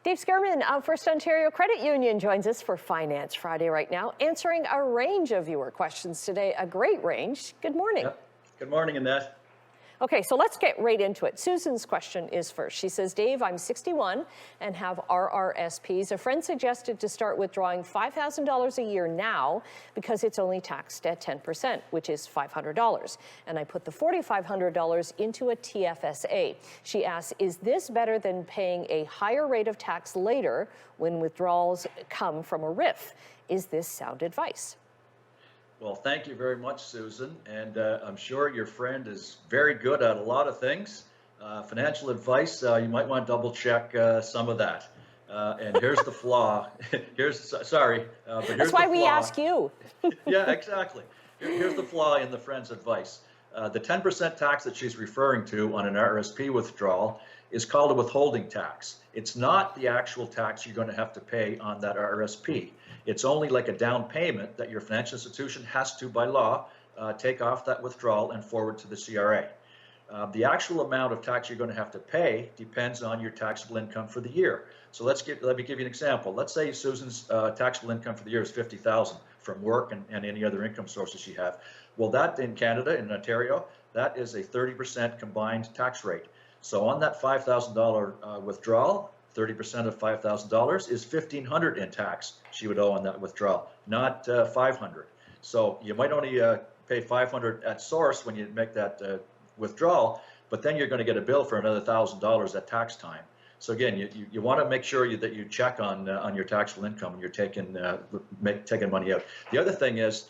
Dave Skerman of First Ontario Credit Union joins us for Finance Friday right now, answering a range of viewer questions today, a great range. Good morning. Yep. Good morning, Annette. Okay, so let's get right into it. Susan's question is first. She says, Dave, I'm 61 and have RRSPs. A friend suggested to start withdrawing $5,000 a year now because it's only taxed at 10%, which is $500. And I put the $4,500 into a TFSA. She asks, is this better than paying a higher rate of tax later when withdrawals come from a RRIF? Is this sound advice? Well, thank you very much, Susan. And I'm sure your friend is very good at a lot of things. Financial advice, you might want to double check some of that. And here's the flaw. But here's That's why we ask you. Yeah, exactly. Here's the flaw in the friend's advice. The 10% tax that she's referring to on an RRSP withdrawal is called a withholding tax. It's not the actual tax you're going to have to pay on that RRSP. It's only like a down payment that your financial institution has to, by law, take off that withdrawal and forward to the CRA. The actual amount of tax you're going to have to pay depends on your taxable income for the year. So let me give you an example. Let's say Susan's taxable income for the year is $50,000 from work and any other income sources she have. Well, that in Canada, in Ontario, that is a 30% combined tax rate. So on that $5,000 withdrawal, 30% of $5,000 is $1,500 in tax she would owe on that withdrawal, not $500. So you might only pay $500 at source when you make that withdrawal, but then you're going to get a bill for another $1,000 at tax time. So again, you want to make sure that you check on your taxable income when you're taking money out. The other thing is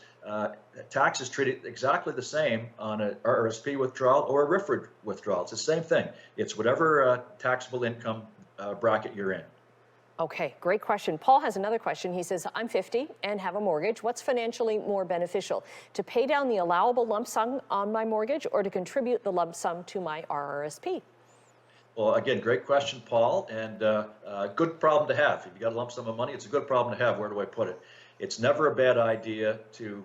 tax is treated exactly the same on an RRSP withdrawal or a RRIF withdrawal. It's the same thing. It's whatever taxable income bracket you're in. Okay, great question. Paul has another question. He says, I'm 50 and have a mortgage. What's financially more beneficial, to pay down the allowable lump sum on my mortgage or to contribute the lump sum to my RRSP? Well, again, great question, Paul, and good problem to have. If you got a lump sum of money, it's a good problem to have. Where do I put it? It's never a bad idea to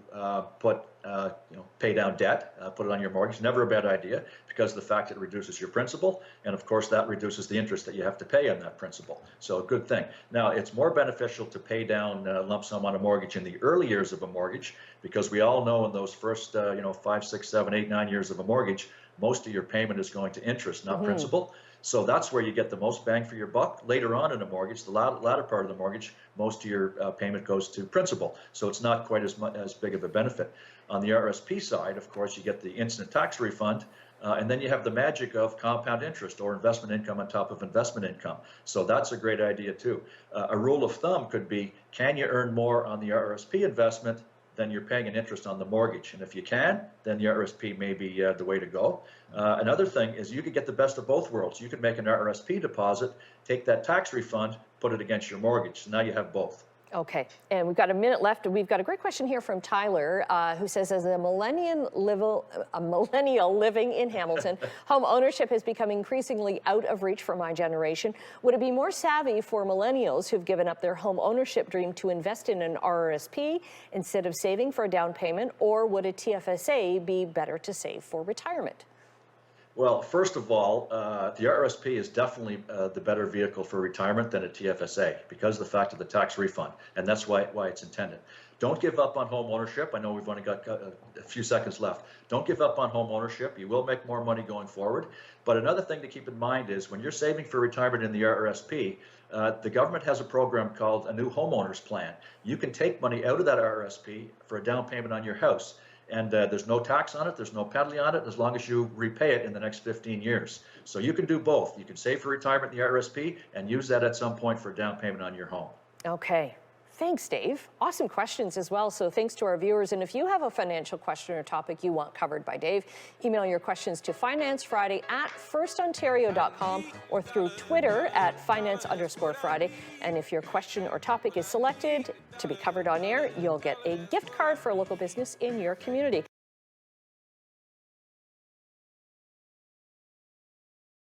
pay down debt, put it on your mortgage. Never a bad idea, because of the fact that it reduces your principal, and of course that reduces the interest that you have to pay on that principal. So a good thing. Now, it's more beneficial to pay down a lump sum on a mortgage in the early years of a mortgage, because we all know in those first 5, 6, 7, 8, 9 years of a mortgage, most of your payment is going to interest, not principal. So that's where you get the most bang for your buck. Later on in a mortgage, the latter part of the mortgage, most of your payment goes to principal. So it's not quite as big of a benefit. On the RRSP side, of course, you get the instant tax refund, and then you have the magic of compound interest or investment income on top of investment income. So that's a great idea too. A rule of thumb could be, can you earn more on the RRSP investment than you're paying an interest on the mortgage? And if you can, then the RRSP may be the way to go. Another thing is you could get the best of both worlds. You could make an RRSP deposit, take that tax refund, put it against your mortgage. So now you have both. Okay, and we've got a minute left, and we've got a great question here from Tyler, who says, as a millennial living in Hamilton, home ownership has become increasingly out of reach for my generation. Would it be more savvy for millennials who've given up their home ownership dream to invest in an RRSP instead of saving for a down payment, or would a TFSA be better to save for retirement? Well, first of all, the RRSP is definitely the better vehicle for retirement than a TFSA because of the fact of the tax refund, and that's why it's intended. Don't give up on home ownership. I know we've only got a few seconds left. Don't give up on home ownership. You will make more money going forward. But another thing to keep in mind is when you're saving for retirement in the RRSP, the government has a program called a new homeowners plan. You can take money out of that RRSP for a down payment on your house. And there's no tax on it, there's no penalty on it, as long as you repay it in the next 15 years. So you can do both. You can save for retirement in the RRSP and use that at some point for a down payment on your home. Okay. Thanks, Dave. Awesome questions as well. So thanks to our viewers. And if you have a financial question or topic you want covered by Dave, email your questions to financefriday@firstontario.com or through Twitter @finance_Friday. And if your question or topic is selected to be covered on air, you'll get a gift card for a local business in your community.